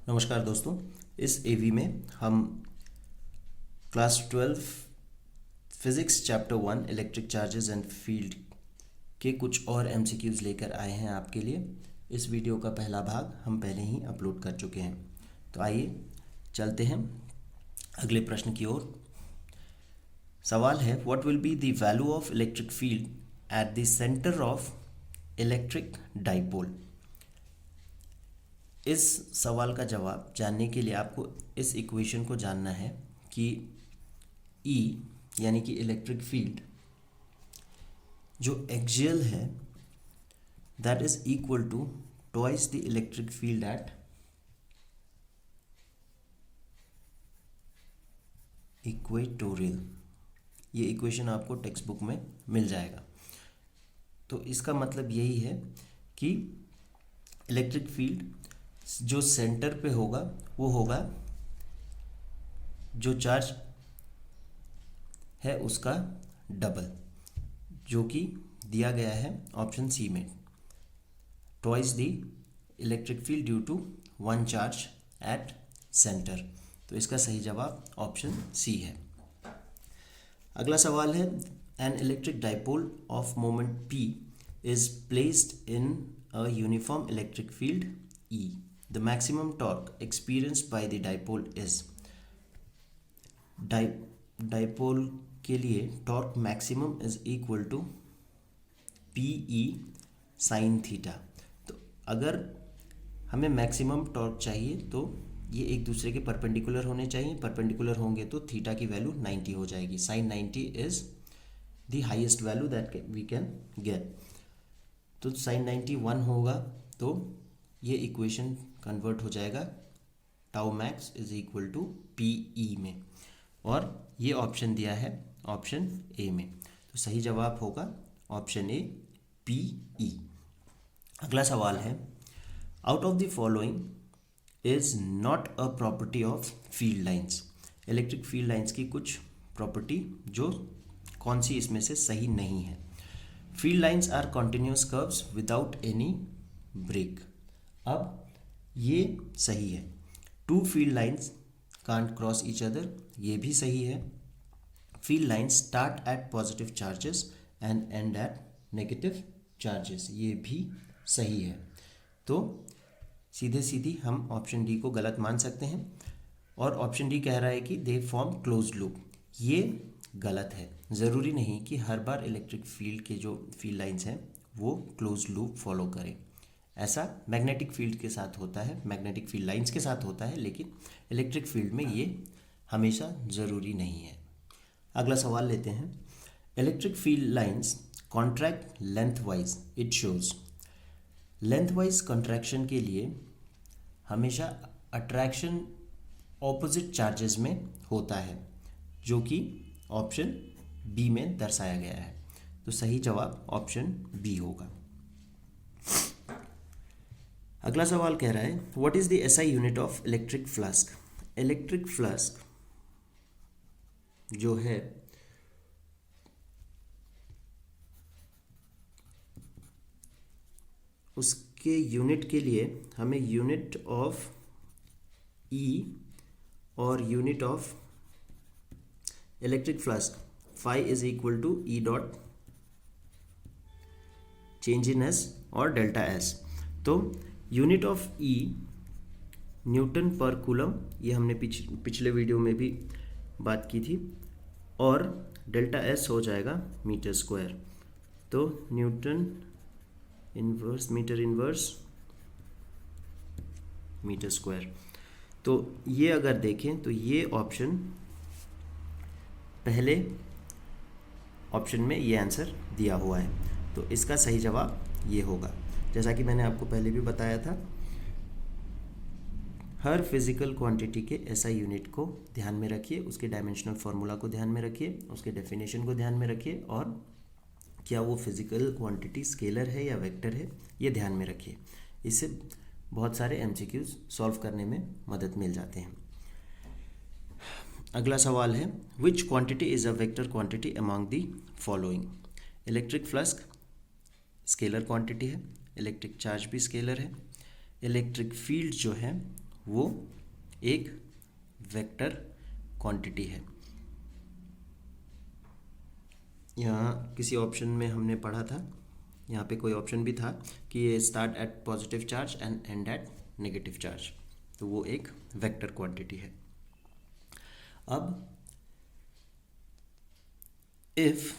नमस्कार दोस्तों, इस एवी में हम class 12 physics chapter 1 electric charges and field के कुछ और एमसीक्यूज़ लेकर आए हैं आपके लिए। इस वीडियो का पहला भाग हम पहले ही अपलोड कर चुके हैं। तो आइए चलते हैं अगले प्रश्न की ओर। सवाल है, what will be the value of electric field at the centre of electric dipole. इस सवाल का जवाब जानने के लिए आपको इस इक्वेशन को जानना है कि E यानी कि इलेक्ट्रिक फील्ड जो एक्सियल है that is equal to twice the electric field at equatorial. ये इक्वेशन आपको टेक्स्ट बुक में मिल जाएगा। तो इसका मतलब यही है कि इलेक्ट्रिक फील्ड जो सेंटर पे होगा वो होगा जो चार्ज है उसका डबल, जो कि दिया गया है ऑप्शन सी में, twice the electric field due to one charge at centre. तो इसका सही जवाब ऑप्शन सी है। अगला सवाल है, an electric dipole of moment p is placed in a uniform electric field E. The maximum torque experienced by the dipole is। Dipole के लिए torque maximum is equal to PE sine theta. तो अगर हमें maximum torque चाहिए तो ये एक दूसरे के परपेंडिकुलर होने चाहिए। परपेंडिकुलर होंगे तो थीटा की वैल्यू 90 हो जाएगी। Sine 90 is the highest value that we can get. तो साइन 90 1 होगा तो ये इक्वेशन कन्वर्ट हो जाएगा tau max is equal to PE में, और ये ऑप्शन दिया है ऑप्शन ए में। तो सही जवाब होगा ऑप्शन ए PE। अगला सवाल है, out of the following is not a property of field lines. Electric field lines की कुछ प्रॉपर्टी जो कौन सी इसमें से सही नहीं है। Field lines are continuous curves without any break. अब ये सही है। Two field lines can't cross each other, ये भी सही है। Field lines start at positive charges and end at negative charges, ये भी सही है। तो सीधे सीधी हम ऑप्शन डी को गलत मान सकते हैं, और ऑप्शन डी कह रहा है कि दे फॉर्म क्लोज लूप। ये गलत है। ज़रूरी नहीं कि हर बार इलेक्ट्रिक फील्ड के जो फील्ड लाइंस हैं वो क्लोज लूप फॉलो करें। ऐसा मैग्नेटिक फील्ड के साथ होता है, मैग्नेटिक फील्ड लाइंस के साथ होता है, लेकिन इलेक्ट्रिक फील्ड में ये हमेशा ज़रूरी नहीं है। अगला सवाल लेते हैं, electric field lines contract length wise it shows. Length wise contraction के लिए हमेशा अट्रैक्शन ऑपोजिट चार्जेस में होता है, जो कि ऑप्शन बी में दर्शाया गया है। तो सही जवाब ऑप्शन बी होगा। अगला सवाल कह रहा है, what is the SI unit of electric flux. Electric flux जो है उसके यूनिट के लिए हमें यूनिट ऑफ E और unit of electric flux phi is equal to E dot change in S और डेल्टा S। तो unit of E newton per coulomb, ये हमने पिछले वीडियो में भी बात की थी, और डेल्टा S हो जाएगा मीटर स्क्वायर। तो newton inverse metre inverse metre square. तो ये अगर देखें तो ये ऑप्शन पहले ऑप्शन में ये आंसर दिया हुआ है, तो इसका सही जवाब ये होगा। जैसा कि मैंने आपको पहले भी बताया था, हर फिजिकल क्वांटिटी के SI यूनिट को ध्यान में रखिए, उसके डायमेंशनल फार्मूला को ध्यान में रखिए, उसके डेफिनेशन को ध्यान में रखिए, और क्या वो फिजिकल क्वांटिटी स्केलर है या वेक्टर है ये ध्यान में रखिए। इससे बहुत सारे MCQs सॉल्व करने में मदद मिल जाते हैं। अगला सवाल है, विच quantity is a vector quantity among the following. Electric flux scalar quantity है, इलेक्ट्रिक चार्ज भी स्केलर है, इलेक्ट्रिक फील्ड जो है वो एक वेक्टर क्वांटिटी है। यहाँ किसी ऑप्शन में हमने पढ़ा था, यहाँ पे कोई ऑप्शन भी था कि ये start at positive charge and end at negative charge, तो वो एक वेक्टर क्वांटिटी है। अब if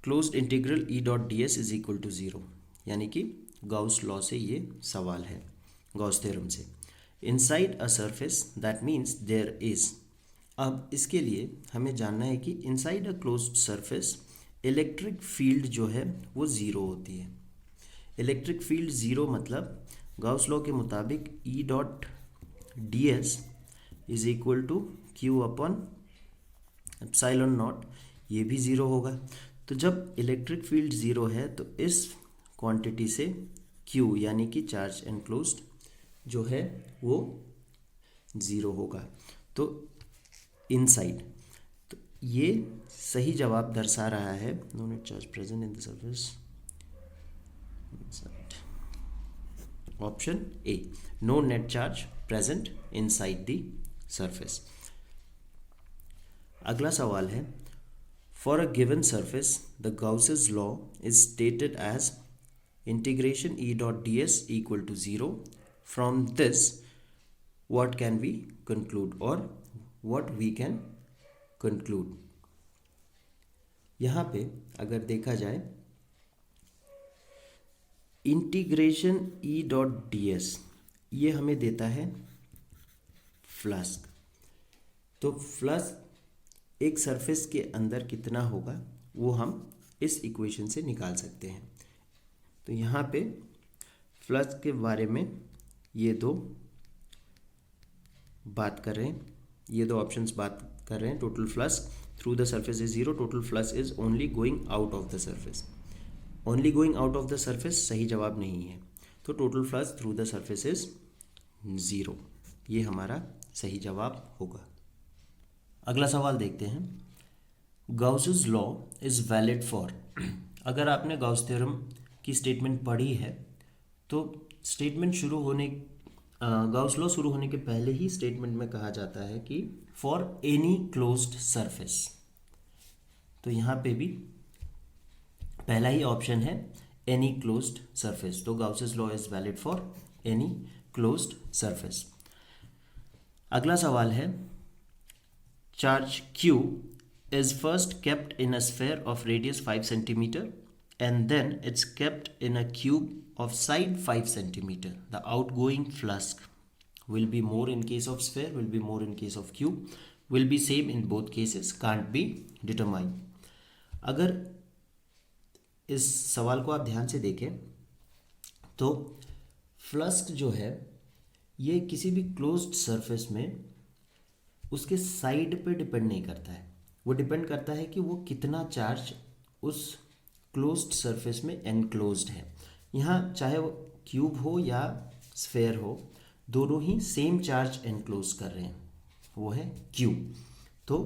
closed integral E dot D S is equal to zero, यानी कि गाउस लॉ से ये सवाल है, गाउस थ्योरम से। Inside a surface that means there is. अब इसके लिए हमें जानना है कि inside a closed surface electric field जो है वो ज़ीरो होती है। इलेक्ट्रिक फील्ड ज़ीरो मतलब गाउस लॉ के मुताबिक E dot D S is equal to Q upon epsilon naught, ये भी ज़ीरो होगा। तो जब इलेक्ट्रिक फील्ड ज़ीरो है तो इस क्वांटिटी से क्यू यानी कि चार्ज एनक्लोज्ड जो है वो ज़ीरो होगा। तो इनसाइड, तो ये सही जवाब दर्शा रहा है no net charge present in the surface inside. Option A, no net charge present inside the surface. अगला सवाल है, for a given surface the Gauss's law is stated as integration E dot D s equal to zero. From this what can we conclude or what we can conclude। यहाँ पे अगर देखा जाए integration E dot D S ये हमें देता है flux. तो फ्लक्स एक सरफेस के अंदर कितना होगा वो हम इस इक्वेशन से निकाल सकते हैं। तो यहाँ पे फ्लक्स के बारे में ये दो बात कर रहे हैं, ये दो ऑप्शंस बात कर रहे हैं। Total flux through the surface is zero, total flux is only going out of the surface. Only going out of the surface सही जवाब नहीं है, तो total flux through the surface is zero, ये हमारा सही जवाब होगा। अगला सवाल देखते हैं, गाउसेस लॉ इज़ वैलिड फॉर। अगर आपने गाउस थ्योरम की स्टेटमेंट पढ़ी है तो स्टेटमेंट शुरू होने गाउस लॉ शुरू होने के पहले ही स्टेटमेंट में कहा जाता है कि फॉर एनी क्लोज्ड सरफेस। तो यहाँ पे भी पहला ही ऑप्शन है एनी क्लोज्ड सरफेस, तो Gauss's law is valid for any closed surface. अगला सवाल है, charge Q is first kept in a sphere of radius 5 centimeter and then it's kept in a cube of side 5 centimeter. The outgoing flux will be more in case of sphere, will be more in case of cube, will be same in both cases, can't be determined. अगर इस सवाल को आप ध्यान से देखें तो flux जो है ये किसी भी क्लोज्ड सरफेस में उसके साइड पे डिपेंड नहीं करता है, वो डिपेंड करता है कि वो कितना चार्ज उस क्लोज्ड सरफेस में एनक्लोज्ड है। यहाँ चाहे वो क्यूब हो या स्फेयर हो, दोनों ही सेम चार्ज एनक्लोज कर रहे हैं, वो है क्यू। तो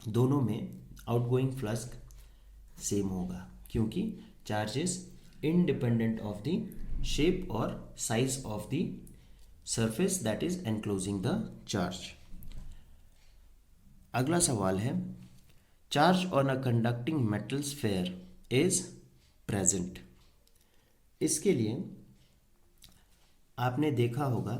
दोनों में आउटगोइंग फ्लक्स सेम होगा क्योंकि charge is independent of the shape और size of the surface that is enclosing the charge. अगला सवाल है, charge on a conducting metal sphere is present. इसके लिए आपने देखा होगा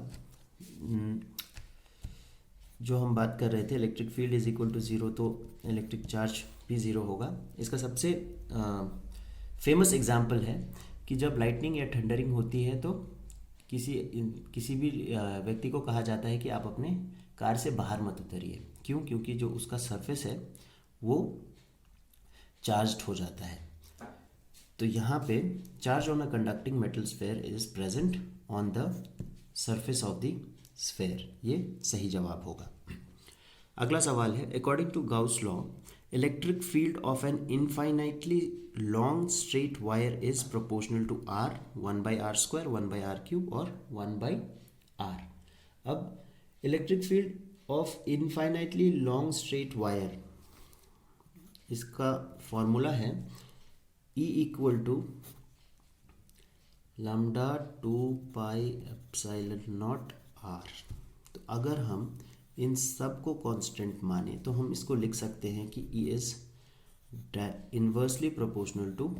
जो हम बात कर रहे थे electric field is equal to zero, तो इलेक्ट्रिक चार्ज भी ज़ीरो होगा। इसका सबसे फेमस एग्जाम्पल है कि जब लाइटनिंग या थंडरिंग होती है तो किसी भी व्यक्ति को कहा जाता है कि आप अपने कार से बाहर मत उतरिए। क्यों? क्योंकि जो उसका सरफेस है वो चार्ज्ड हो जाता है। तो यहाँ पे charge on a conducting metal sphere is present on the surface of the sphere, ये सही जवाब होगा। अगला सवाल है, according to Gauss law electric field of an infinitely long straight wire is proportional to R, 1/r², 1/r³ और 1/r। अब electric field of infinitely long straight wire, इसका फॉर्मूला है E equal to lambda 2 pi epsilon naught R। अगर हम इन सब को constant माने तो हम इसको लिख सकते हैं कि E is inversely proportional to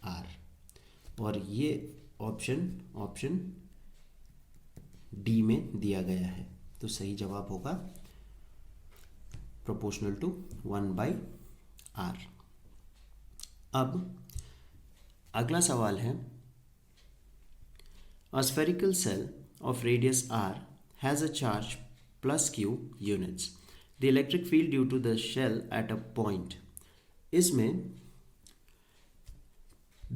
R, और ये ऑप्शन डी में दिया गया है। तो सही जवाब होगा प्रोपोर्शनल टू 1/R। अब अगला सवाल है, A spherical cell of radius r has a charge plus q units. The electric field due to the shell at a point. इसमें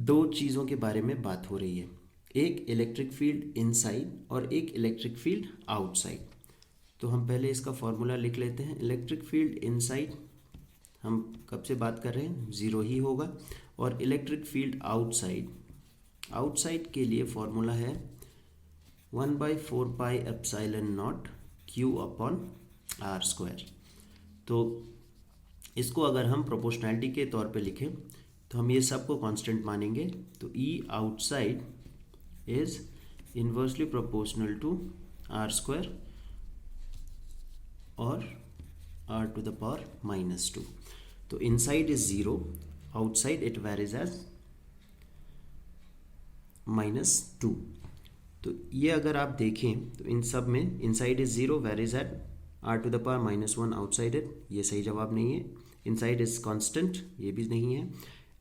दो चीज़ों के बारे में बात हो रही है, एक इलेक्ट्रिक फील्ड इनसाइड और एक इलेक्ट्रिक फील्ड आउटसाइड। तो हम पहले इसका फॉर्मूला लिख लेते हैं। इलेक्ट्रिक फील्ड इनसाइड हम कब से बात कर रहे हैं, ज़ीरो ही होगा, और इलेक्ट्रिक फील्ड आउटसाइड के लिए फॉर्मूला है 1/4πε0 Q/r²। तो इसको अगर हम प्रोपोर्शनैलिटी के तौर पे लिखें तो हम ये सब को कांस्टेंट मानेंगे। तो E outside is inversely proportional to r² और r⁻²। तो inside is 0, outside it varies as -2। तो ये अगर आप देखें तो इन सब में inside is 0 varies at r⁻1 outside it, ये सही जवाब नहीं है। इनसाइड इज कांस्टेंट, ये भी नहीं है।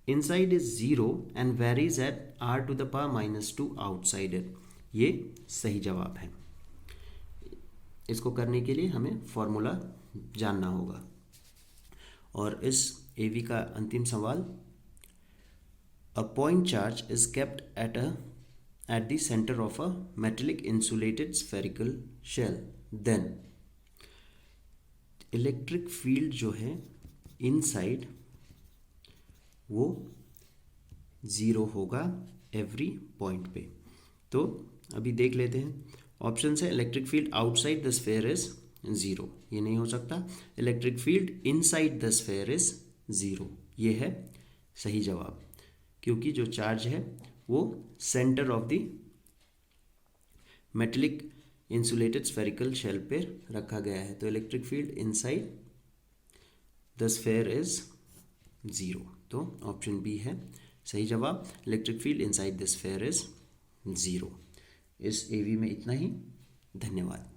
Inside is 0 and varies at r⁻² outside it, ये सही जवाब है। इसको करने के लिए हमें फॉर्मूला जानना होगा। और इस AV का अंतिम सवाल, a point charge is kept at the center of a metallic insulated spherical shell, then electric field जो है इनसाइड वो 0 होगा एवरी पॉइंट पे। तो अभी देख लेते हैं। ऑप्शन है electric field outside the sphere is 0, ये नहीं हो सकता। Electric field inside the sphere is 0, ये है सही जवाब, क्योंकि जो चार्ज है वो centre of the metallic insulated spherical shell पे रखा गया है। तो electric field inside the sphere is 0, तो ऑप्शन बी है सही जवाब। Electric field inside the sphere is 0। इस AV में इतना ही, धन्यवाद।